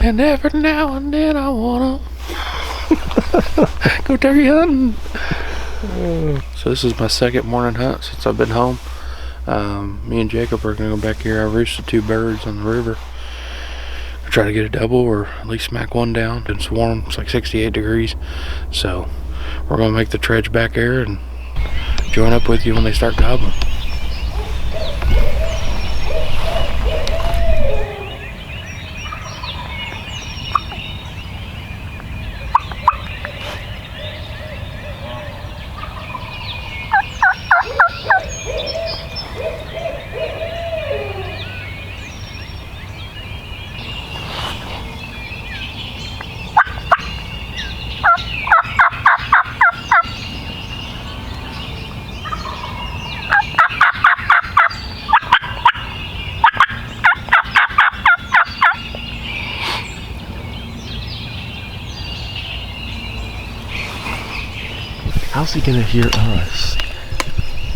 And every now and then I wanna go turkey hunting. So this is my second morning hunt since I've been home. Me and Jacob are gonna go back here. I roosted 2 birds on the river. I try to get a double or at least smack one down. It's warm. It's like 68 degrees. So we're gonna make the trudge back there and join up with you when they start gobbling. How's he gonna hear us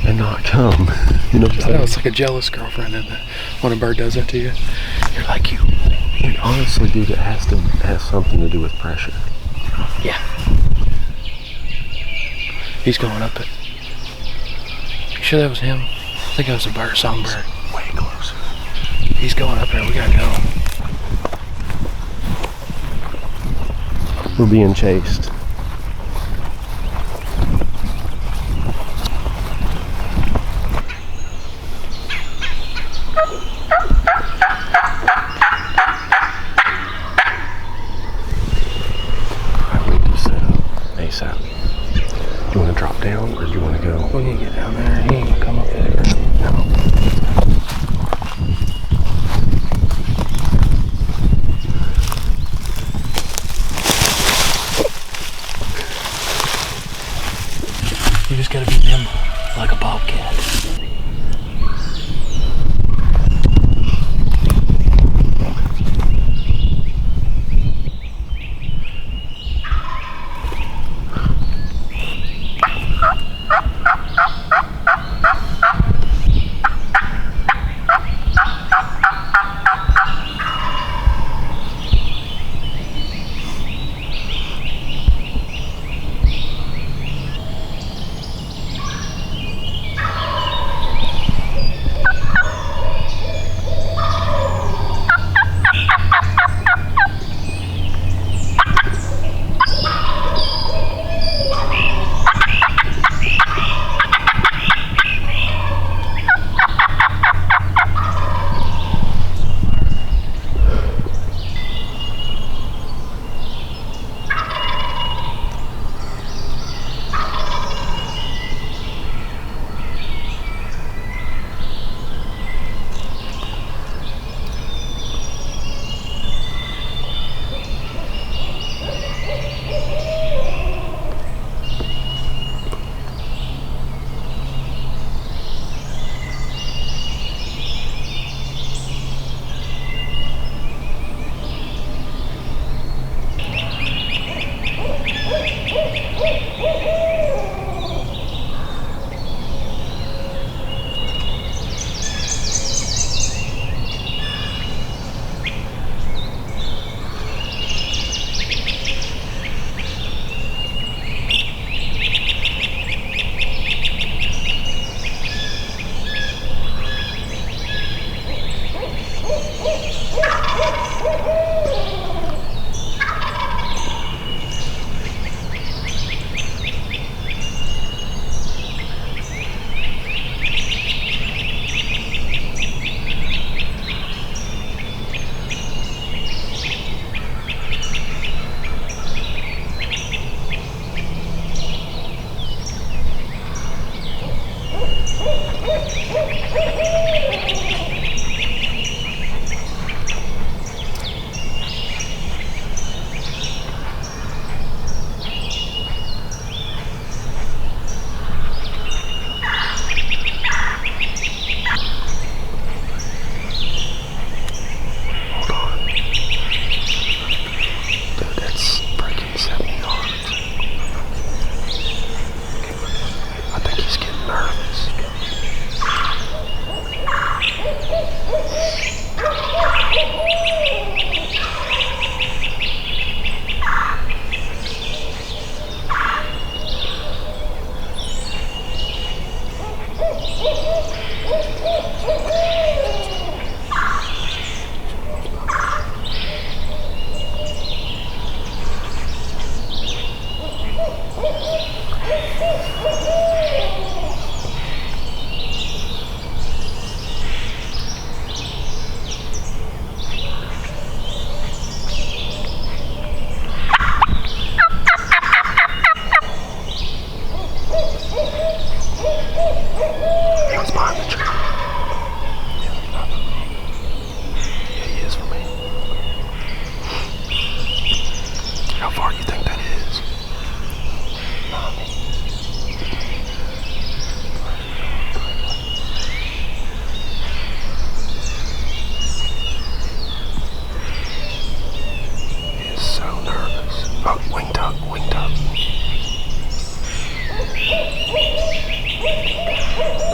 and not come? You know what I'm saying? It's like a jealous girlfriend, isn't it? When a bird does that to you, you're like, you. And honestly, dude, it has to have something to do with pressure. Yeah. He's going up it. You sure that was him? I think that was a bird, songbird. Way closer. He's going up there. We gotta go. We're being chased. Do you want to drop down or do you want to go? We need to get down there. He ain't gonna come up there. No. You just gotta be nimble, like a bobcat.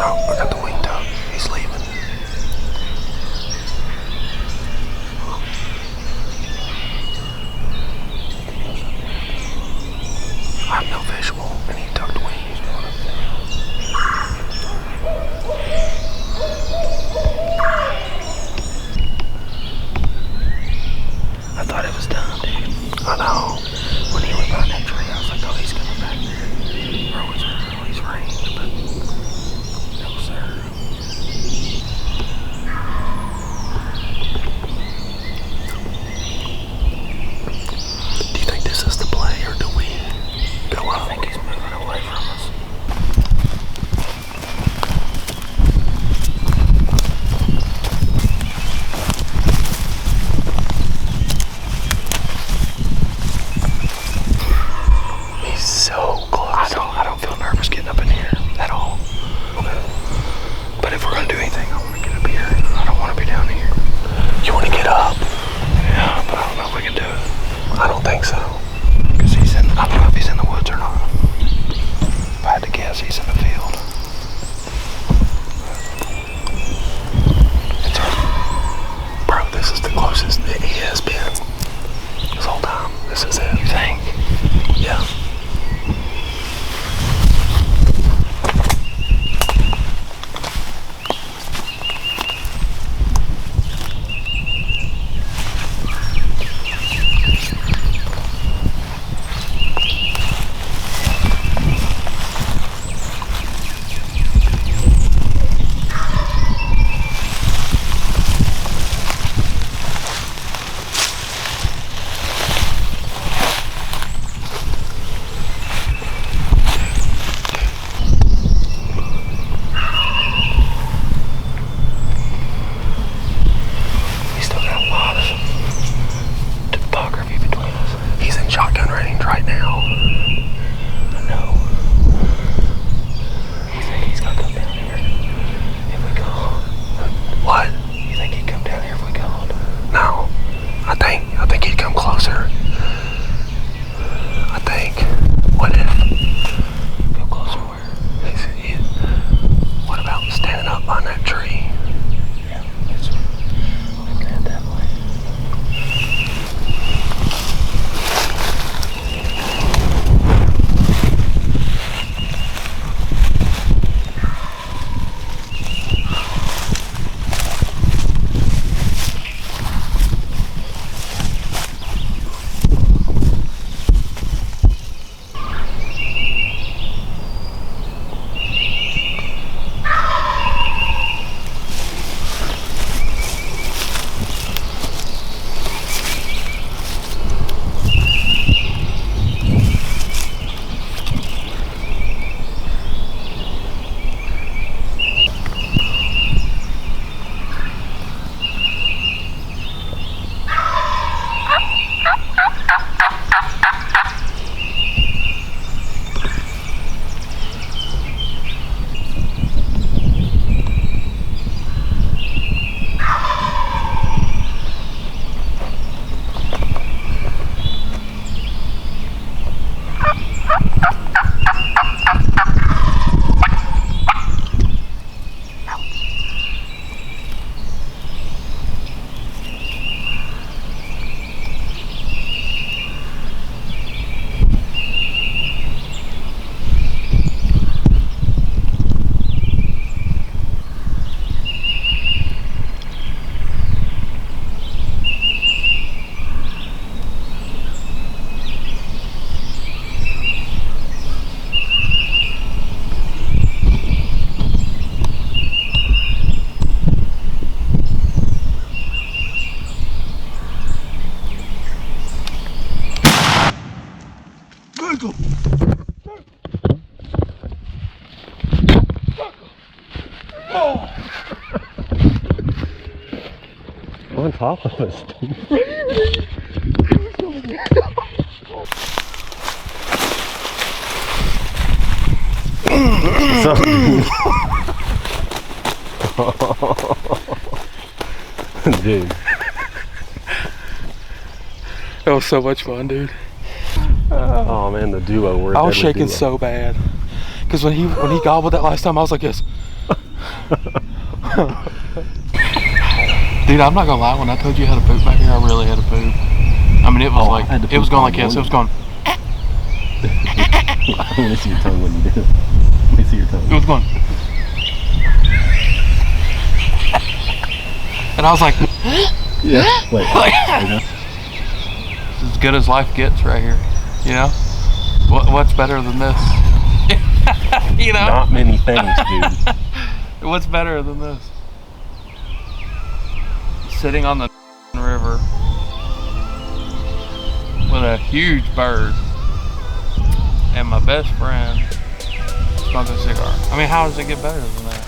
I got the wingtip. He's leaving. I have no visual, and he tucked wings. I thought it was done, dude. I know. When he went behind that tree, I was like, oh, he's coming back there. Or was it? Oh, he's ranged, but no, sir. Do you think this is the play, or do we go up? I think he's moving away from us. He's so close. I don't feel nervous getting up in here at all. Okay. But if we're gonna do anything, I want to get up here. I don't want to be down here. You want to get up? Yeah, but I don't know if we can do it. I don't think so. Because I don't know if he's in the woods or not. If I had to guess, he's in the field. It's hard. Bro, this is the closest that he has been this whole time. This is it. You think? Yeah. He's still got a lot of topography between us. He's in shotgun range right now. I know. You think he's gonna come down here if we go? What? You think he'd come down here if we go? No. I think he'd come closer. I think. What if? Go closer where? What about standing up behind that tree? Yeah, that's looking at that way. On top of us. Dude. That was so much fun, dude. Oh man, the duo. I was shaking so bad. Because when he gobbled that last time, I was like this. Dude, I'm not gonna lie. When I told you how to poop back here, I really had to poop. I mean, it was like it was going like this. It was going. I want to see your tongue when you do it. Let me see your tongue. It was going. And I was like, yeah. Wait. Like, it's as good as life gets right here. You know? What's better than this? You know? Not many things, dude. What's better than this? Sitting on the river with a huge bird and my best friend smoking a cigar. I mean, how does it get better than that?